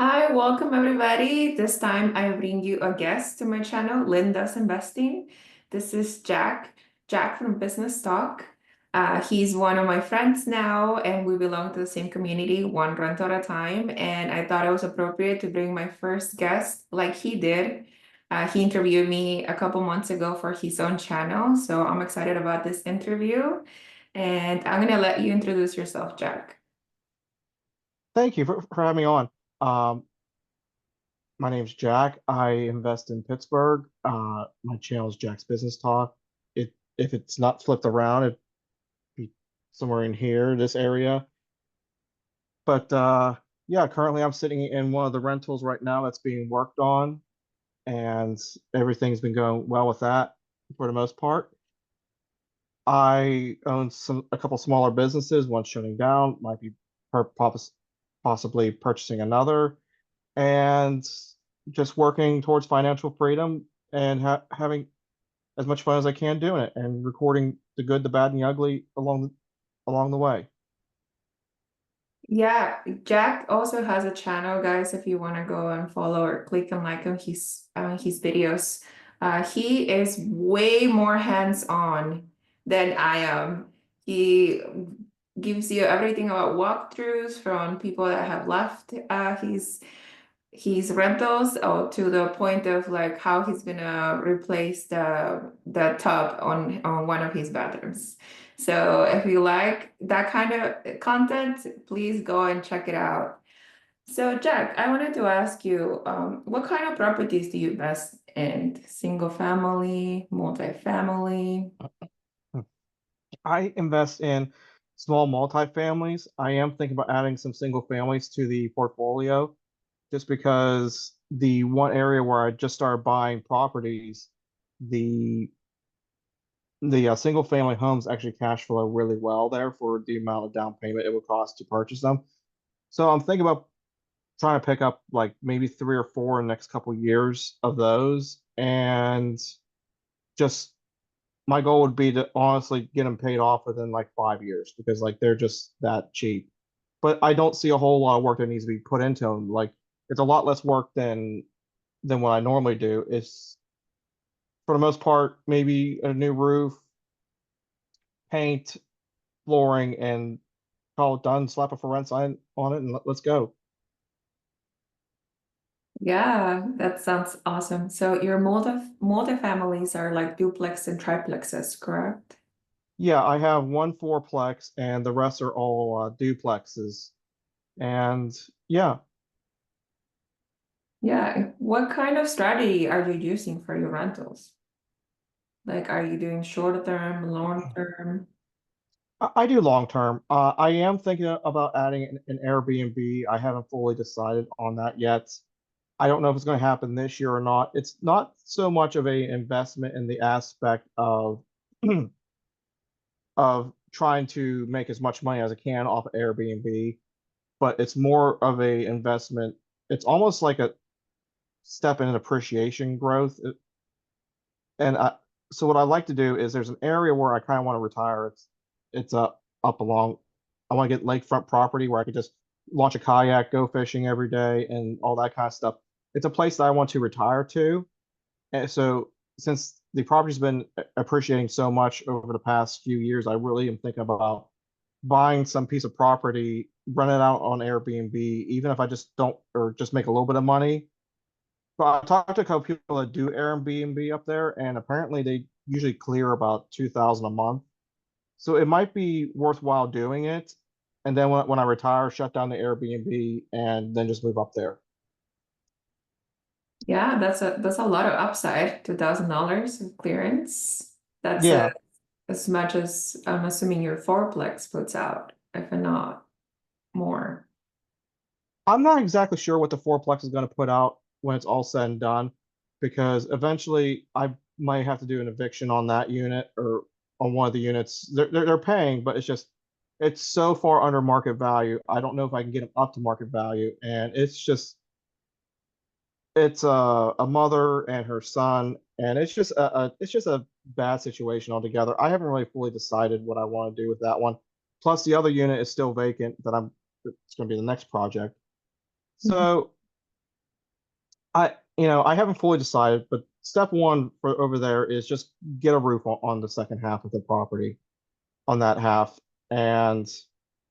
Hi, welcome everybody. This time I bring you a guest to my channel, Linda's Investing. This is Jack from Business Talk. He's one of my friends now, and we belong to the same community, one rental at a time. And I thought it was appropriate to bring my first guest like he did. He interviewed me a couple months ago for his own channel, so I'm excited about this interview. And I'm gonna let you introduce yourself, Jack. Thank you for having me on. Um, my name's Jack. I invest in Pittsburg. My channel is Jack's Business Talk. If it's not flipped around, it'd be somewhere in here, this area. But yeah, currently I'm sitting in one of the rentals right now that's being worked on, and everything's been going well with that for the most part. I own a couple smaller businesses, one shutting down, might be possibly purchasing another and just working towards financial freedom and having as much fun as I can doing it and recording the good, the bad, and the ugly along the way. Yeah, Jack also has a channel, guys, if you want to go and follow or click and like his videos. He is way more hands-on than I am. He gives you everything about walkthroughs from people that have left his rentals or to the point of like how he's gonna replace the tub on one of his bathrooms. So if you like that kind of content, please go and check it out. So Jack, I wanted to ask you, what kind of properties do you invest in? Single family, multifamily? I invest in small multifamilies. I am thinking about adding some single families to the portfolio just because the one area where I just started buying properties, the the single family homes actually cash flow really well there for the amount of down payment it would cost to purchase them. So I'm thinking about trying to pick up like maybe three or four in the next couple years of those, and just my goal would be to honestly get them paid off within like 5 years because like they're just that cheap. But I don't see a whole lot of work that needs to be put into them. Like it's a lot less work than what I normally do. It's for the most part maybe a new roof, paint, flooring, and call it done. Slap a for rent sign on it, and let's go. Yeah, that sounds awesome. So your multifamilies are like duplex and triplexes, correct? Yeah, I have one fourplex, and the rest are all duplexes. And yeah, Yeah. What kind of strategy are you using for your rentals? Like, are you doing short term, long term? I do long term. I am thinking about adding an Airbnb. I haven't fully decided on that yet. I don't know if it's going to happen this year or not. It's not so much of a investment in the aspect of of trying to make as much money as I can off of Airbnb, but it's more of a investment. It's almost like a step in an appreciation growth. And so what I like to do is there's an area where I kind of want to retire. It's up along. I want to get lakefront property where I could just launch a kayak, go fishing every day, and all that kind of stuff. It's a place that I want to retire to. And so since the property's been appreciating so much over the past few years, I really am thinking about buying some piece of property, rent it out on Airbnb, even if I just don't or just make a little bit of money. But I talked to a couple people that do Airbnb up there, and apparently they usually clear about 2,000 a month. So it might be worthwhile doing it. And then when I retire, shut down the Airbnb and then just move up there. Yeah, that's a lot of upside, $2,000 of clearance. That's Yeah, as much as I'm assuming your fourplex puts out, if not more. I'm not exactly sure what the fourplex is going to put out when it's all said and done, because eventually I might have to do an eviction on that unit or on one of the units. They're paying, but it's so far under market value. I don't know if I can get them up to market value, and it's a mother and her son, and it's just a bad situation altogether. I haven't really fully decided what I want to do with that one. Plus, the other unit is still vacant that I'm it's going to be the next project. Mhm. So. I haven't fully decided, but step one for over there is just get a roof on the second half of the property, on that half, and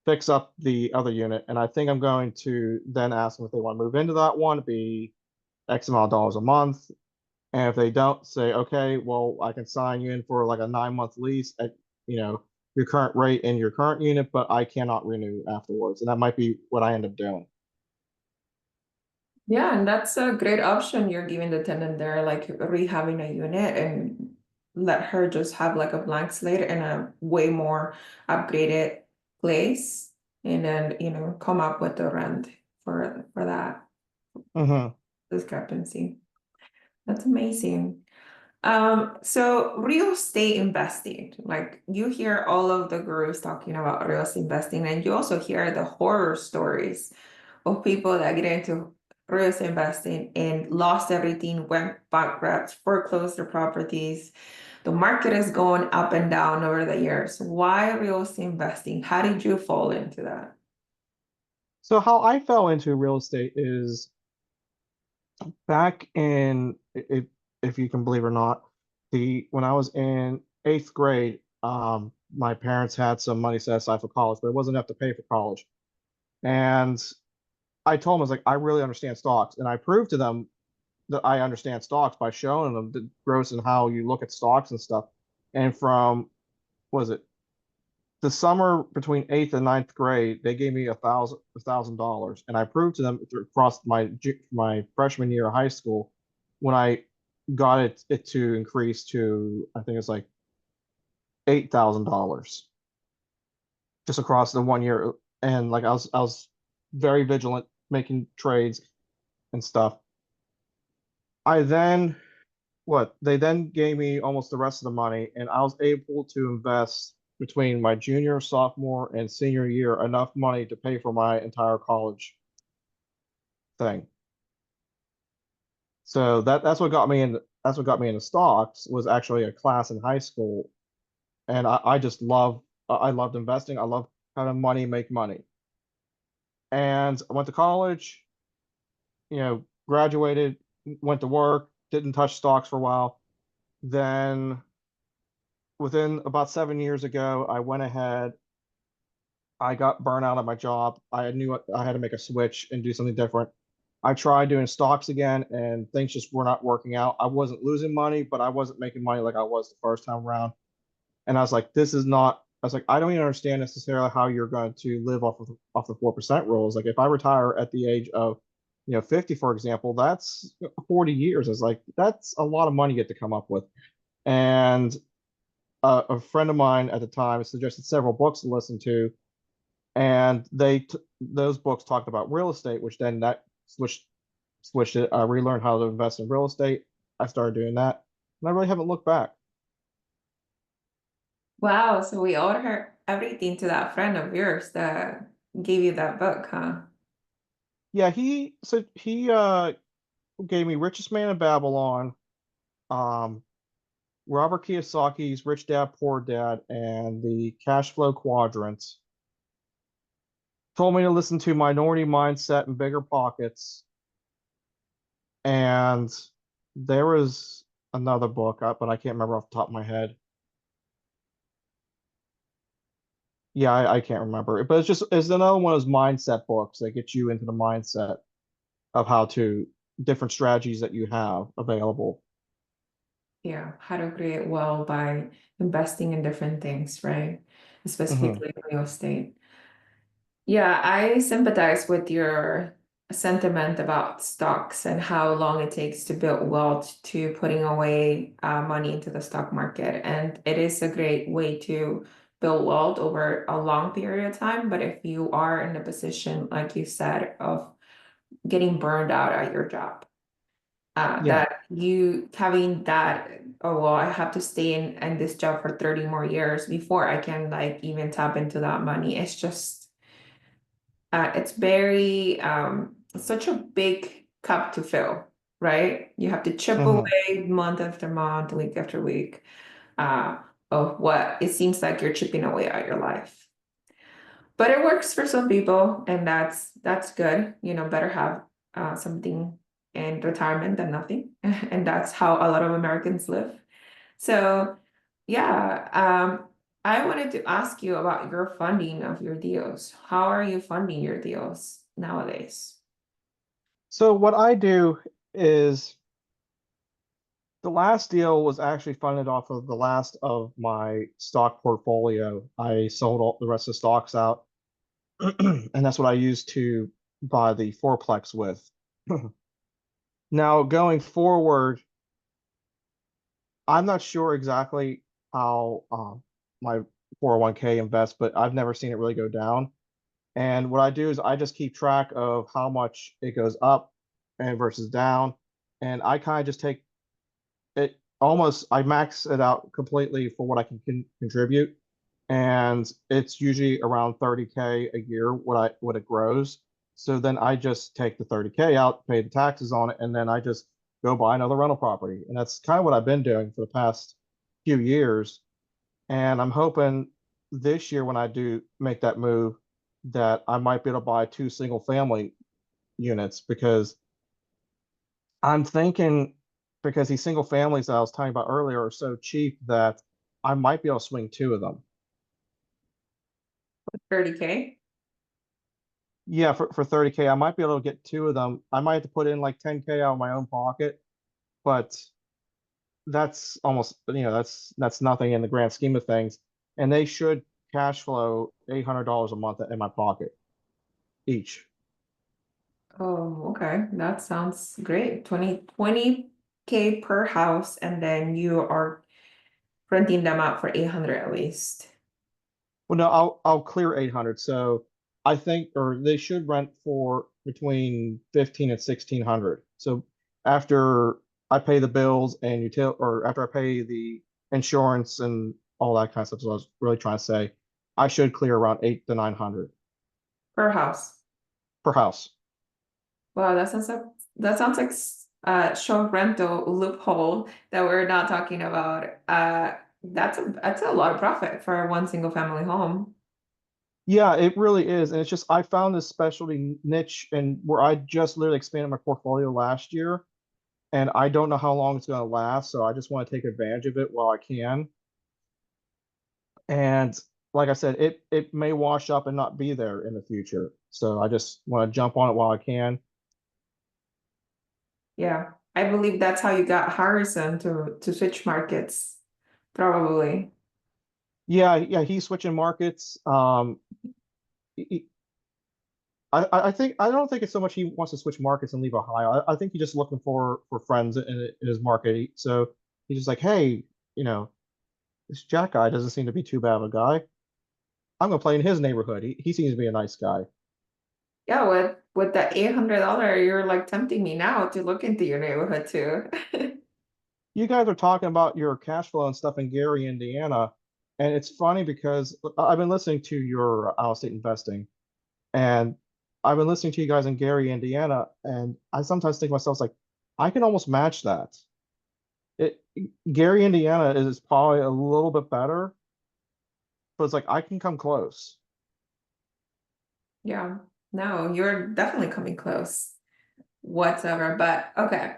fix up the other unit. And I think I'm going to then ask them if they want to move into that one, be X amount of dollars a month. And if they don't, say, okay, well, I can sign you in for like a 9 month lease at, you know, your current rate in your current unit, but I cannot renew afterwards. And that might be what I end up doing. Yeah, and that's a great option you're giving the tenant there, like rehabbing a unit and let her just have like a blank slate and a way more upgraded place, and then come up with the rent for that Hmm. discrepancy. That's amazing. So real estate investing, like you hear all of the gurus talking about real estate investing, and you also hear the horror stories of people that get into real estate investing and lost everything, went bankrupt, foreclosed their properties. The market is going up and down over the years. Why real estate investing? How did you fall into that? So how I fell into real estate is back in, if you can believe it or not, the when I was in eighth grade, my parents had some money set aside for college, but it wasn't enough to pay for college. And I told them, I was like, I really understand stocks. And I proved to them that I understand stocks by showing them the growth and how you look at stocks and stuff. And from, was it the summer between eighth and ninth grade, they gave me $1,000, and I proved to them across my freshman year of high school when I got it to increase to, I think it's like $8,000 just across the 1 year. And like I was very vigilant making trades and stuff. I then what they then gave me almost the rest of the money, and I was able to invest between my junior, sophomore, and senior year enough money to pay for my entire college thing. So that's what got me into stocks, was actually a class in high school. And I just I loved investing. I love having money make money. And I went to college, graduated, went to work, didn't touch stocks for a while. Then within about 7 years ago, I went ahead. I got burnt out at my job. I knew I had to make a switch and do something different. I tried doing stocks again, and things just were not working out. I wasn't losing money, but I wasn't making money like I was the first time around. And I was like, this is not. I was like, I don't even understand necessarily how you're going to live off the 4% rules. Like if I retire at the age of, 50, for example, that's 40 years. It's like that's a lot of money you get to come up with. And a friend of mine at the time suggested several books to listen to, and those books talked about real estate, which then that switched it. I relearned how to invest in real estate. I started doing that, and I really haven't looked back. Wow, so we owed her everything to that friend of yours that gave you that book, huh? Yeah, he gave me Richest Man in Babylon, um, Robert Kiyosaki's Rich Dad Poor Dad, and the Cash Flow Quadrant. Told me to listen to Minority Mindset and Bigger Pockets, and there was another book, but I can't remember off the top of my head. Yeah, I can't remember. But it's another one of those mindset books that get you into the mindset of how to different strategies that you have available. Yeah, how to create wealth by investing in different things, right? Hmm. Specifically real estate. Yeah, I sympathize with your sentiment about stocks and how long it takes to build wealth to putting away money into the stock market. And it is a great way to build wealth over a long period of time. But if you are in a position, like you said, of getting burned out at your job, Yeah. that you having that, oh, well, I have to stay in this job for 30 more years before I can like even tap into that money. It's just it's very such a big cup to fill, right? You have to chip Hmm. away month after month, week after week, uh, of what it seems like you're chipping away at your life. But it works for some people, and that's good. Better have something. in retirement than nothing. And that's how a lot of Americans live. So, yeah, I wanted to ask you about your funding of your deals. How are you funding your deals nowadays? So what I do is the last deal was actually funded off of the last of my stock portfolio. I sold all the rest of the stocks out, and that's what I used to buy the fourplex with. Now, going forward, I'm not sure exactly how my 401k invests, but I've never seen it really go down. And what I do is I just keep track of how much it goes up and versus down. And I kind of just take it almost, I max it out completely for what I can contribute. And it's usually around 30K a year what it grows. So then I just take the 30K out, pay the taxes on it, and then I just go buy another rental property. And that's kind of what I've been doing for the past few years. And I'm hoping this year when I do make that move that I might be able to buy two single family units because I'm thinking because these single families that I was talking about earlier are so cheap that I might be able to swing two of them. 30K? Yeah, for 30K, I might be able to get two of them. I might have to put in like 10K out of my own pocket, but that's almost, that's nothing in the grand scheme of things. And they should cash flow $800 a month in my pocket each. Oh, okay. That sounds great. 20K per house, and then you are renting them out for 800 at least. Well, no, I'll clear 800. So I think, or they should rent for between 15 and 1600. So after I pay the bills and or after I pay the insurance and all that kind of stuff, so I was really trying to say, I should clear around 8 to 900 Per house. per house. Wow, that sounds like show rental loophole that we're not talking about. That's a lot of profit for one single family home. Yeah, it really is. And it's just, I found this specialty niche and where I just literally expanded my portfolio last year. And I don't know how long it's going to last. So I just want to take advantage of it while I can. And like I said, it may wash up and not be there in the future. So I just want to jump on it while I can. Yeah, I believe that's how you got Harrison to switch markets, probably. Yeah, yeah, he's switching markets. He- I think I don't think it's so much he wants to switch markets and leave Ohio. I think he's just looking for friends in his market. So he's just like, hey, you know, this Jack guy doesn't seem to be too bad of a guy. I'm gonna play in his neighborhood. He seems to be a nice guy. Yeah, with that $800, you're like tempting me now to look into your neighborhood too. You guys are talking about your cash flow and stuff in Gary, Indiana, and it's funny because I've been listening to your out of state investing, and I've been listening to you guys in Gary, Indiana, and I sometimes think to myself like, I can almost match that. It Gary, Indiana is probably a little bit better, but it's like I can come close. Yeah, no, you're definitely coming close whatsoever. But okay.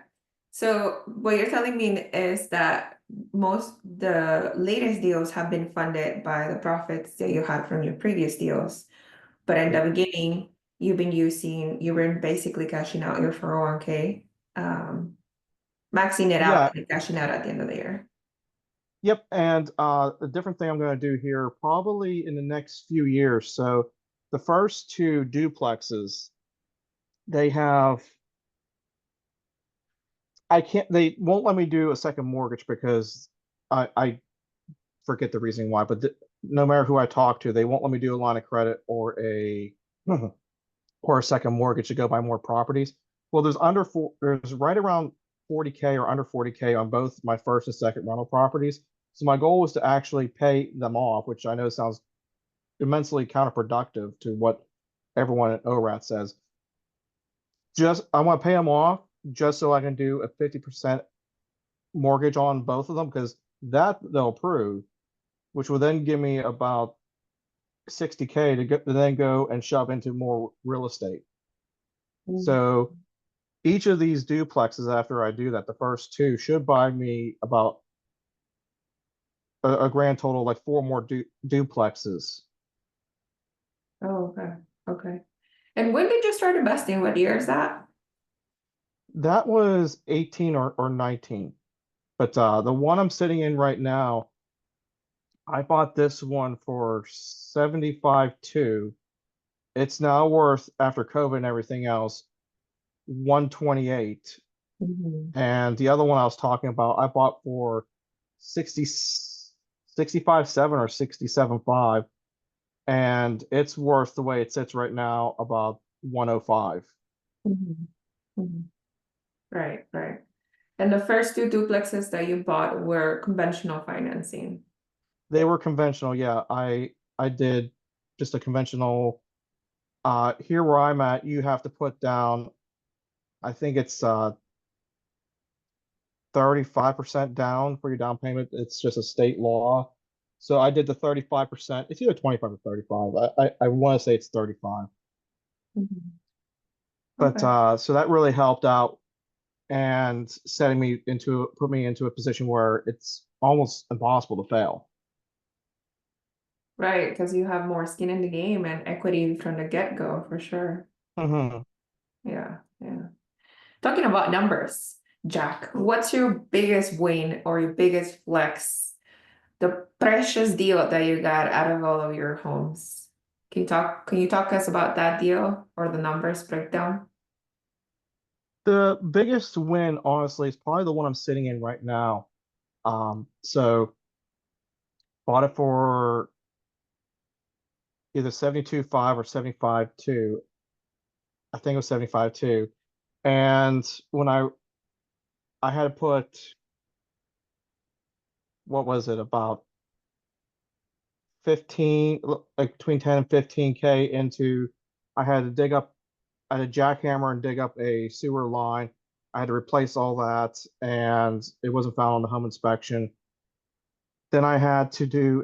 So what you're telling me is that most the latest deals have been funded by the profits that you had from your previous deals. But in the Yep. beginning, you were basically cashing out your 401k, maxing it out Yeah, and cashing out at the end of the year. yep. And a different thing I'm going to do here probably in the next few years. So the first two duplexes, they have I can't they won't let me do a second mortgage because I forget the reason why, but no matter who I talk to, they won't let me do a line of credit or a or a second mortgage to go buy more properties. Well, there's right around 40K or under 40K on both my first and second rental properties. So my goal was to actually pay them off, which I know sounds immensely counterproductive to what everyone at ORAT says. Just I want to pay them off just so I can do a 50% mortgage on both of them because that they'll approve, which will then give me about 60K to then go and shove into more real estate. Mm. So each of these duplexes after I do that, the first two should buy me about a grand total like four more duplexes. Oh, okay. Okay. And when did you start investing? What year is that? That was 18 or 19. But the one I'm sitting in right now, I bought this one for 75 two. It's now worth, after COVID and everything else, 128. Mhm. And the other one I was talking about, I bought for 60, 65 7 or 67 5. And it's worth the way it sits right now about 105. Mhm. Mhm. Right, right. And the first two duplexes that you bought were conventional financing. They were conventional, yeah. I did just a conventional. Here where I'm at, you have to put down, I think it's 35% down for your down payment. It's just a state law. So I did the 35%. It's either 25 or 35. I want to say it's 35. Mhm. But Okay. so that really helped out and setting me into put me into a position where it's almost impossible to fail. Right, because you have more skin in the game and equity from the get-go for sure. Hmm. Yeah, yeah. Talking about numbers, Jack, what's your biggest win or your biggest flex? The precious deal that you got out of all of your homes. Can you talk us about that deal or the numbers breakdown? The biggest win, honestly, is probably the one I'm sitting in right now. So bought it for either 72.5 or 75.2. I think it was 75.2. And when I had to put, what was it, about 15, like between 10 and 15K into, I had to dig up, I had a jackhammer and dig up a sewer line. I had to replace all that, and it wasn't found on the home inspection. Then I had to do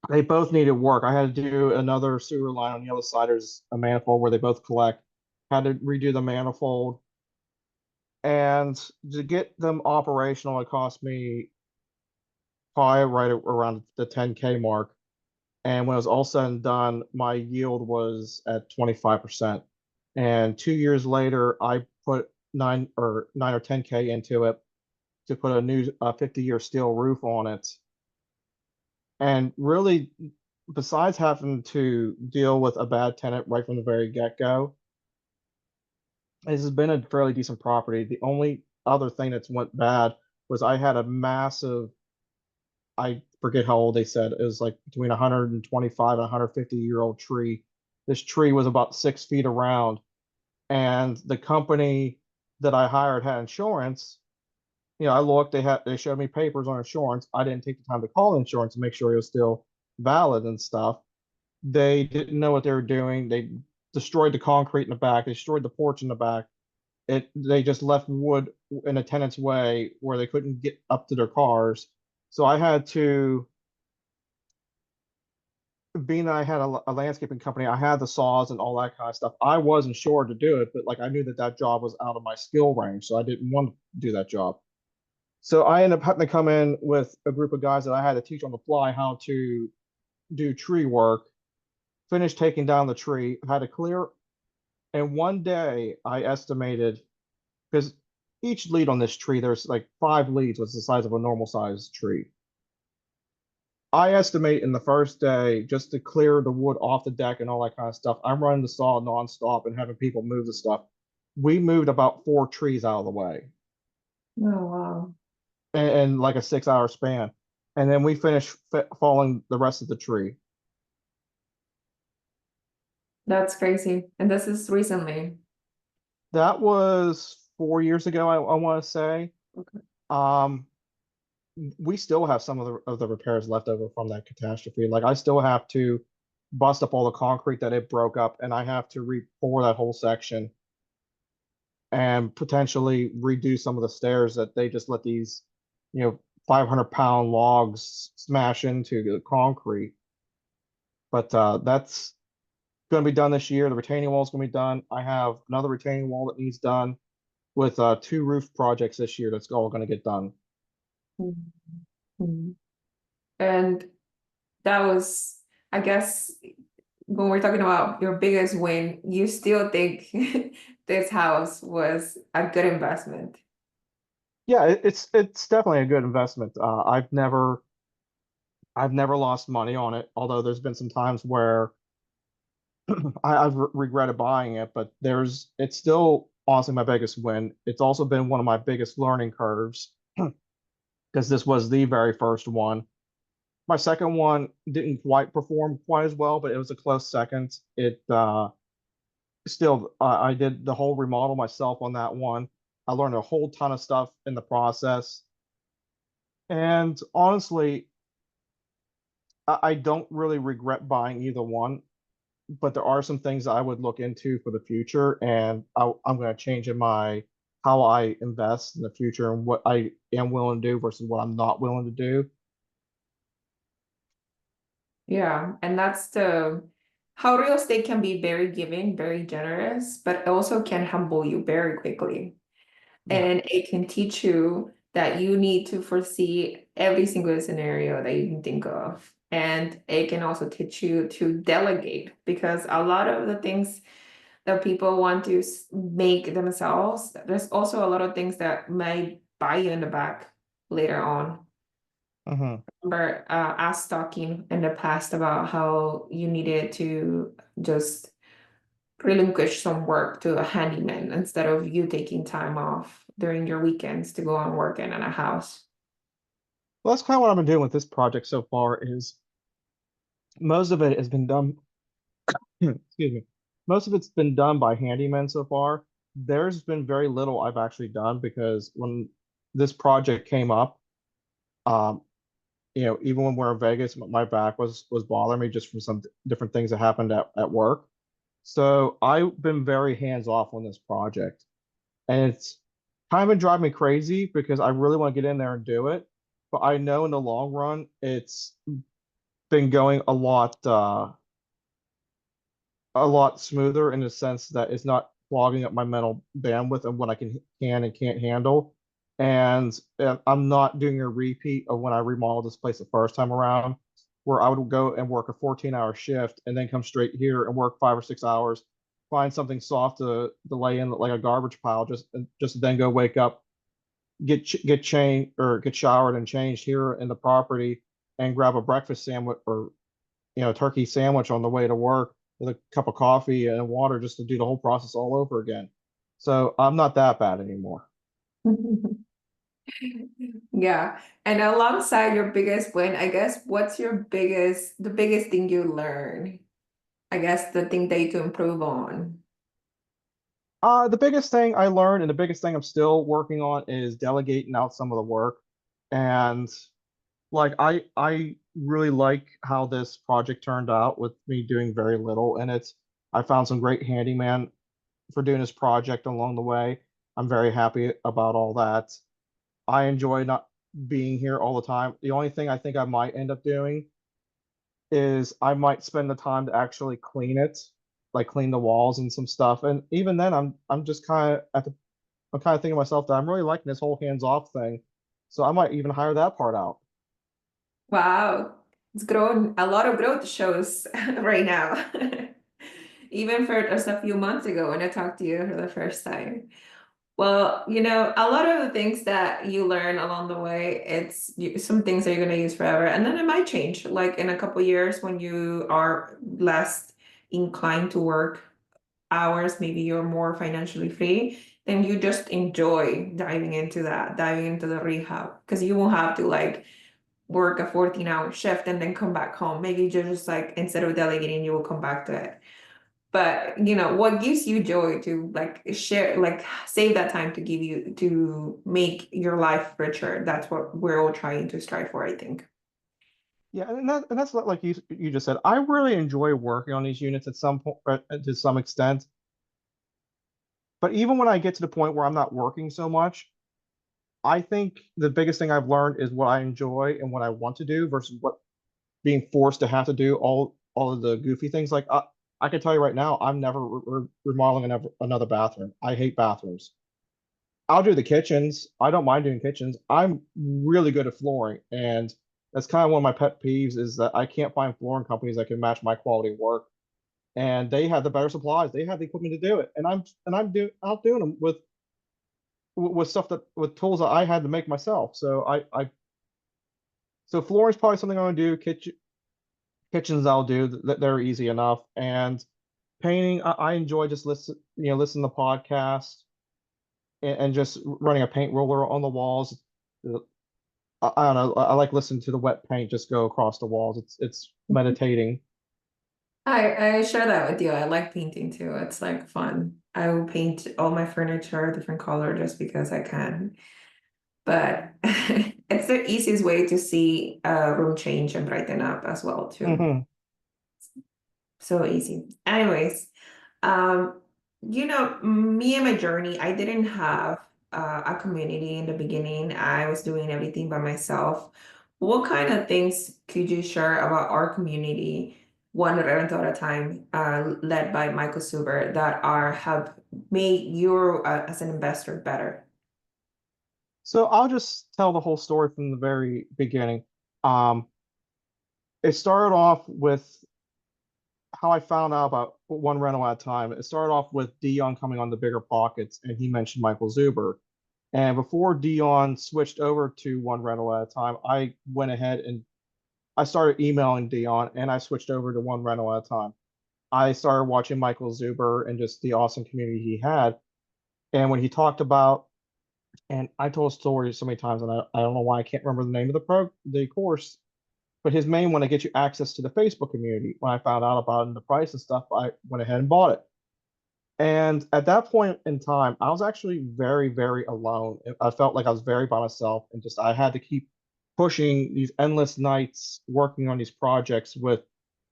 they both needed work. I had to do another sewer line on the other side. There's a manifold where they both collect. Had to redo the manifold. And to get them operational, it cost me probably right around the 10K mark. And when it was all said and done, my yield was at 25%. And 2 years later, I put 9 or 10K into it to put a new 50-year steel roof on it. And really, besides having to deal with a bad tenant right from the very get-go, this has been a fairly decent property. The only other thing that's went bad was I had a massive, I forget how old they said, it was like between 125 and 150-year-old tree. This tree was about 6 feet around, and the company that I hired had insurance. I looked, they showed me papers on insurance. I didn't take the time to call insurance to make sure it was still valid and stuff. They didn't know what they were doing. They destroyed the concrete in the back. They destroyed the porch in the back. They just left wood in a tenant's way where they couldn't get up to their cars. So I had to, being that I had a landscaping company, I had the saws and all that kind of stuff. I wasn't sure to do it, but like I knew that that job was out of my skill range, so I didn't want to do that job. So I ended up having to come in with a group of guys that I had to teach on the fly how to do tree work. Finished taking down the tree, had to clear. And one day I estimated, because each lead on this tree, there's like 5 leads, was the size of a normal sized tree. I estimate in the first day, just to clear the wood off the deck and all that kind of stuff, I'm running the saw nonstop and having people move the stuff. We moved about 4 trees out of the way Oh, wow. in like a 6 hour span. And then we finished falling the rest of the tree. That's crazy. And this is recently. That was 4 years ago, I want to say. Okay. Um, we still have some of the repairs left over from that catastrophe. Like I still have to bust up all the concrete that it broke up, and I have to re-pour that whole section and potentially redo some of the stairs that they just let these, 500-pound logs smash into the concrete. But that's going to be done this year. The retaining wall is going to be done. I have another retaining wall that needs done with two roof projects this year that's all going to get done. Mhm. And that was, I guess, when we're talking about your biggest win, you still think this house was a good investment. Yeah, it's definitely a good investment. I've never lost money on it, although there's been some times where I've regretted buying it, but it's still honestly my biggest win. It's also been one of my biggest learning curves because this was the very first one. My second one didn't quite perform quite as well, but it was a close second. It still I did the whole remodel myself on that one. I learned a whole ton of stuff in the process, and honestly, I don't really regret buying either one. But there are some things that I would look into for the future, and I'm going to change in my how I invest in the future and what I am willing to do versus what I'm not willing to do. Yeah, and that's the how real estate can be very giving, very generous, but also can humble you very quickly. Yeah. And it can teach you that you need to foresee every single scenario that you can think of. And it can also teach you to delegate because a lot of the things that people want to make themselves, there's also a lot of things that might buy you in the back later on. Hmm. Remember us talking in the past about how you needed to just relinquish some work to a handyman instead of you taking time off during your weekends to go and work in a house. Well, that's kind of what I've been doing with this project so far is most of it has been done, excuse me, most of it's been done by handymen so far. There's been very little I've actually done because when this project came up, um, even when we're in Vegas, my back was bothering me just from some different things that happened at work. So I've been very hands off on this project, and it's kind of been driving me crazy because I really want to get in there and do it. But I know in the long run, it's been going a lot smoother in the sense that it's not clogging up my mental bandwidth and what I can and can't handle. And I'm not doing a repeat of when I remodeled this place the first time around, where I would go and work a 14-hour shift and then come straight here and work 5 or 6 hours, find something soft to lay in like a garbage pile, just to then go wake up, get changed or get showered and changed here in the property and grab a breakfast sandwich or turkey sandwich on the way to work with a cup of coffee and water just to do the whole process all over again. So I'm not that bad anymore. Yeah. And alongside your biggest win, I guess what's the biggest thing you learn? I guess the thing that you can improve on. The biggest thing I learned and the biggest thing I'm still working on is delegating out some of the work. And like I really like how this project turned out with me doing very little in it. I found some great handyman for doing this project along the way. I'm very happy about all that. I enjoy not being here all the time. The only thing I think I might end up doing is I might spend the time to actually clean it, like clean the walls and some stuff. And even then, I'm just kind of I'm kind of thinking to myself that I'm really liking this whole hands-off thing. So I might even hire that part out. Wow. It's grown a lot of growth shows right now. Even for just a few months ago when I talked to you for the first time. Well, a lot of the things that you learn along the way, some things that you're going to use forever, and then it might change. Like in a couple years when you are less inclined to work hours, maybe you're more financially free, then you just enjoy diving into the rehab, because you won't have to like work a 14-hour shift and then come back home. Maybe you just like instead of delegating, you will come back to it. But what gives you joy to like share, like save that time to give you to make your life richer. That's what we're all trying to strive for, I think. Yeah, and that's like you just said. I really enjoy working on these units at some point, to some extent. But even when I get to the point where I'm not working so much, I think the biggest thing I've learned is what I enjoy and what I want to do versus what being forced to have to do all of the goofy things. Like I can tell you right now, I'm never remodeling another bathroom. I hate bathrooms. I'll do the kitchens. I don't mind doing kitchens. I'm really good at flooring, and that's kind of one of my pet peeves is that I can't find flooring companies that can match my quality of work. And they have the better supplies. They have the equipment to do it, and I'm doing out doing them with stuff that with tools that I had to make myself. So flooring is probably something I'm gonna do. Kitchens I'll do. They're easy enough, and painting I enjoy just listen to podcasts and just running a paint roller on the walls. I don't know. I like listening to the wet paint just go across the walls. It's meditating. I share that with you. I like painting too. It's like fun. I will paint all my furniture a different color just because I can. But it's the easiest way to see a room change and brighten up as well too. Hmm. So easy. Anyways, um, me and my journey, I didn't have a community in the beginning. I was doing everything by myself. What kind of things could you share about our community, one rental at a time, led by Michael Suber, that are have made you as an investor better? So I'll just tell the whole story from the very beginning. Um, it started off with how I found out about one rental at a time. It started off with Dion coming on the bigger pockets, and he mentioned Michael Zuber. And before Dion switched over to one rental at a time, I went ahead and I started emailing Dion, and I switched over to one rental at a time. I started watching Michael Zuber and just the awesome community he had. And when he talked about, and I told stories so many times, and I don't know why I can't remember the name of the course, but his main one to get you access to the Facebook community. When I found out about it and the price and stuff, I went ahead and bought it. And at that point in time, I was actually very, very alone. I felt like I was very by myself, and just I had to keep pushing these endless nights working on these projects with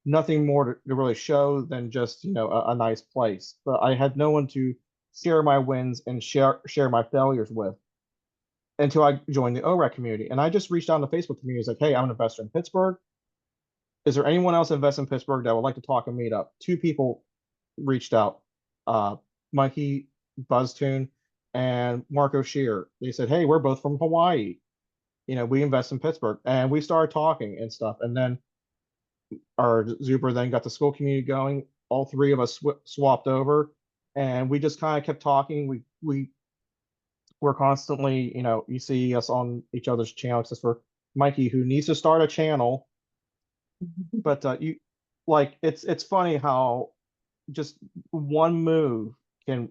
nothing more to really show than just, a nice place. But I had no one to share my wins and share my failures with until I joined the OREC community. And I just reached out in the Facebook community. It's like, hey, I'm an investor in Pittsburgh. Is there anyone else invest in Pittsburgh that would like to talk and meet up? Two people reached out, uh, Mikey Buzztune and Marco Shear. They said, hey, we're both from Hawaii. We invest in Pittsburgh. And we started talking and stuff. And then our Zuber then got the school community going. All three of us swapped over and we just kind of kept talking. We were constantly, you see us on each other's channel, except for Mikey, who needs to start a channel. But you like it's funny how just one move can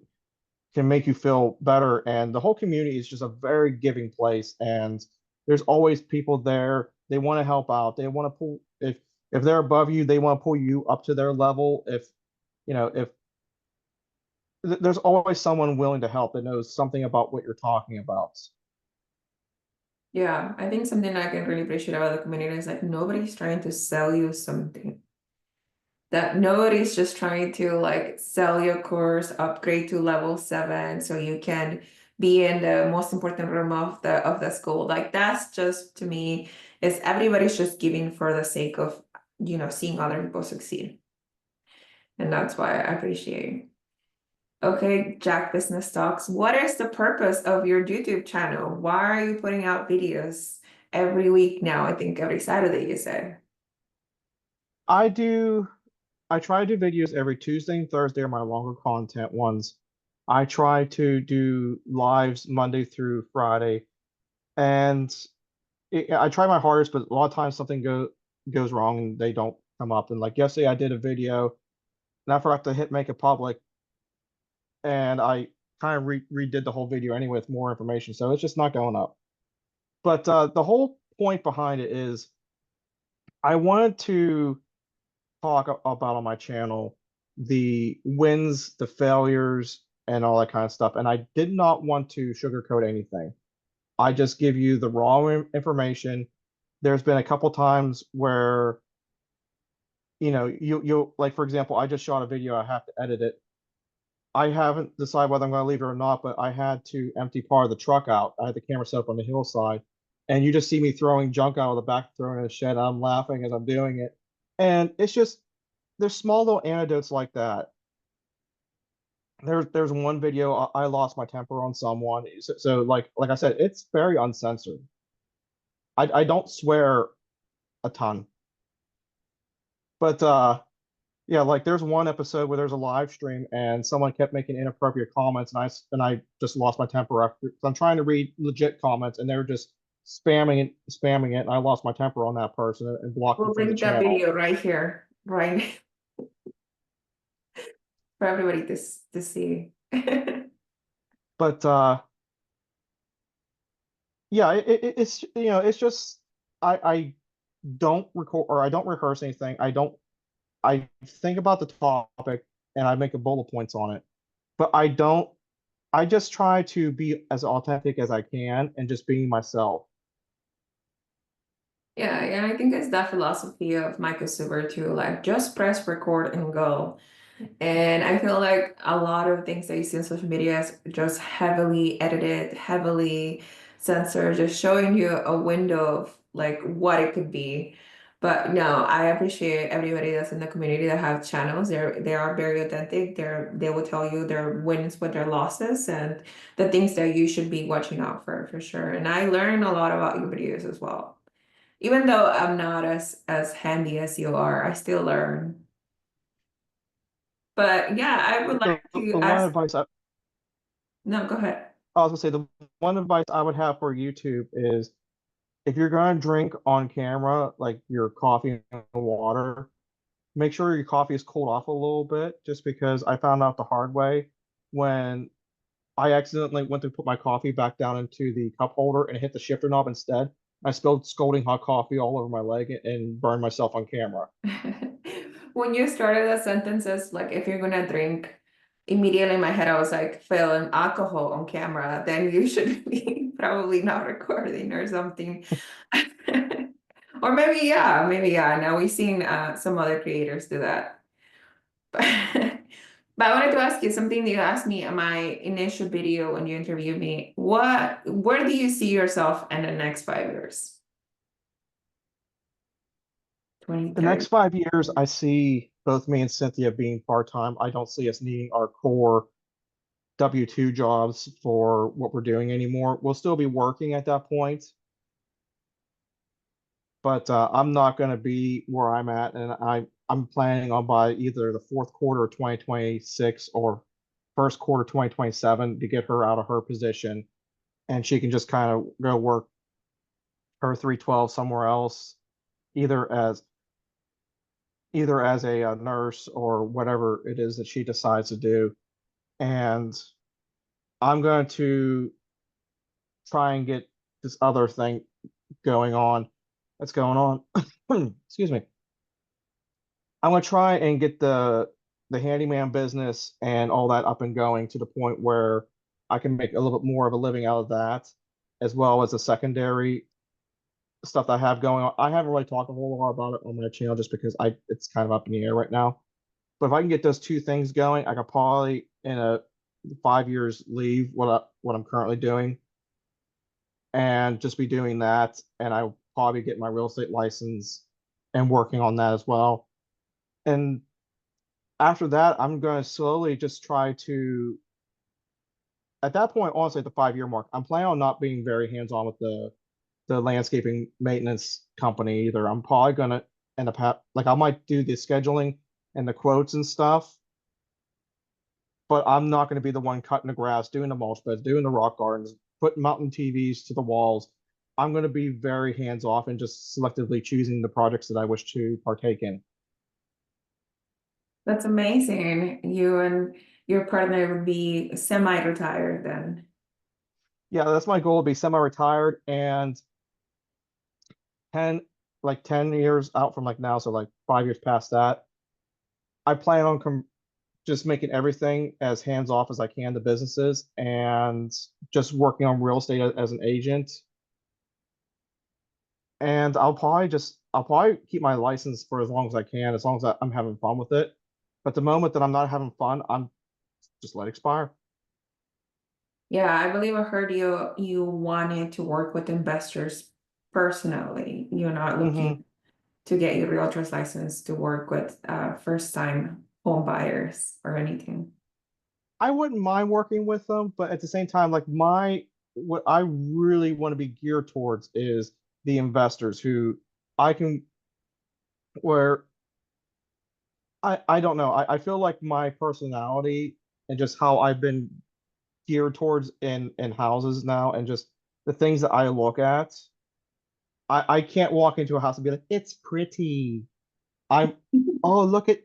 can make you feel better. And the whole community is just a very giving place. And there's always people there. They want to help out. They want to pull if they're above you, they want to pull you up to their level. If there's always someone willing to help that knows something about what you're talking about. Yeah, I think something I can really appreciate about the community is like nobody's trying to sell you something. That nobody's just trying to like sell your course, upgrade to level 7 so you can be in the most important room of the school. Like that's just to me is everybody's just giving for the sake of seeing other people succeed. And that's why I appreciate. Okay, Jack Business Talks. What is the purpose of your YouTube channel? Why are you putting out videos every week now? I think every Saturday you said. I do I try to do videos every Tuesday and Thursday are my longer content ones. I try to do lives Monday through Friday, and I try my hardest, but a lot of times something goes wrong and they don't come up. And like yesterday, I did a video and I forgot to hit make it public, and I kind of redid the whole video anyway with more information, so it's just not going up. But the whole point behind it is I wanted to talk about on my channel the wins, the failures, and all that kind of stuff. And I did not want to sugarcoat anything. I just give you the raw information. There's been a couple times where, you like for example, I just shot a video, I have to edit it. I haven't decided whether I'm going to leave it or not, but I had to empty part of the truck out. I had the camera set up on the hillside, and you just see me throwing junk out of the back, throwing in a shed. I'm laughing as I'm doing it, and it's just there's small little anecdotes like that. There's one video I lost my temper on someone. So like I said, it's very uncensored. I don't swear a ton, but yeah, like there's one episode where there's a live stream and someone kept making inappropriate comments, and I just lost my temper after. So I'm trying to read legit comments, and they were just spamming it, and I lost my temper on that person and blocked them We'll from the link that channel. video right here, right, for everybody to see. But yeah, it's it's just I don't record or I don't rehearse anything. I think about the topic and I make a bullet points on it, but I just try to be as authentic as I can and just being myself. Yeah, and I think it's that philosophy of Michael Suber too, like just press record and go. And I feel like a lot of things that you see on social media is just heavily edited, heavily censored, just showing you a window of like what it could be. But no, I appreciate everybody that's in the community that have channels. They are very authentic. They will tell you their wins with their losses and the things that you should be watching out for sure. And I learn a lot about your videos as well. Even though I'm not as handy as you are, I still learn. But yeah, I would The like to one ask. advice No, go ahead. I was gonna say the one advice I would have for YouTube is if you're gonna drink on camera, like your coffee and water, make sure your coffee is cooled off a little bit, just because I found out the hard way when I accidentally went to put my coffee back down into the cup holder and hit the shifter knob instead. I spilled scalding hot coffee all over my leg and burned myself on camera. When you started the sentences, like if you're gonna drink, immediately in my head I was like, feeling alcohol on camera, then you should be probably not recording or something. Or maybe yeah. Now we've seen some other creators do that. But I wanted to ask you something that you asked me in my initial video when you interviewed me. Where do you see yourself in the next 5 years? The 2030. next 5 years, I see both me and Cynthia being part-time. I don't see us needing our core W-2 jobs for what we're doing anymore. We'll still be working at that point, but I'm not going to be where I'm at, and I'm planning on by either the fourth quarter of 2026 or first quarter 2027 to get her out of her position, and she can just kind of go work her 312 somewhere else, either as a nurse or whatever it is that she decides to do. And I'm going to try and get this other thing going on that's going on. Excuse me. I'm going to try and get the handyman business and all that up and going to the point where I can make a little bit more of a living out of that, as well as the secondary stuff that I have going on. I haven't really talked a whole lot about it on my channel just because I it's kind of up in the air right now. But if I can get those two things going, I could probably in a 5 years leave what I'm currently doing and just be doing that. And I'll probably get my real estate license and working on that as well. And after that, I'm going to slowly just try to, at that point, honestly, at the 5 year mark, I'm planning on not being very hands-on with the landscaping maintenance company either. I'm probably going to end up like I might do the scheduling and the quotes and stuff, but I'm not going to be the one cutting the grass, doing the mulch beds, doing the rock gardens, putting mountain TVs to the walls. I'm going to be very hands off and just selectively choosing the projects that I wish to partake in. That's amazing. You and your partner would be semi-retired then. Yeah, that's my goal to be semi-retired and 10 10 years out from like now, so like 5 years past that. I plan on just making everything as hands off as I can to businesses and just working on real estate as an agent. And I'll probably keep my license for as long as I can, as long as I'm having fun with it. But the moment that I'm not having fun, I'm just let it expire. Yeah, I believe I heard you wanted to work with investors personally. You're not looking Hmm to get your realtor's license to work with first time home buyers or anything. I wouldn't mind working with them, but at the same time, like what I really want to be geared towards is the investors who I can where I don't know. I feel like my personality and just how I've been geared towards in houses now and just the things that I look at, I can't walk into a house and be like, it's pretty. I'm oh look at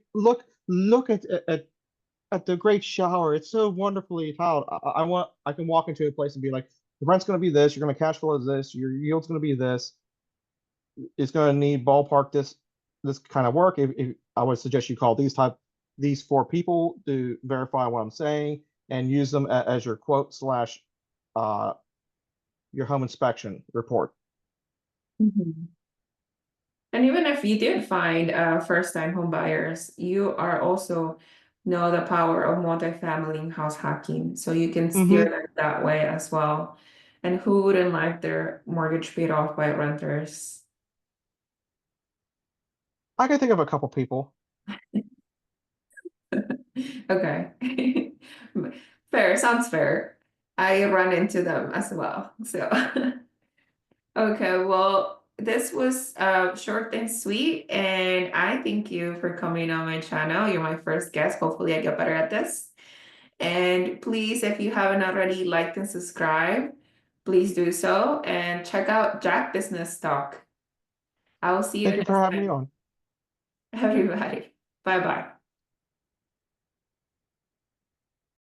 the great shower. It's so wonderfully tiled. I can walk into a place and be like, the rent's gonna be this, you're gonna cash flow this, your yield's gonna be this, it's gonna need ballpark this kind of work. If I would suggest you call these four people to verify what I'm saying and use them as your quote slash uh your home inspection report. Mhm. And even if you did find first-time home buyers, you are also know the power of multifamily house hacking. So you can steer Hmm. them that way as well. And who wouldn't like their mortgage paid off by renters? I can think of a couple people. Okay. Fair, sounds fair. I run into them as well. So okay, well, this was short and sweet, and I thank you for coming on my channel. You're my first guest. Hopefully, I get better at this. And please, if you haven't already liked and subscribed, please do so and check out Jack Business Talk. I will see you Thank you for next having me time, on. everybody. Bye bye.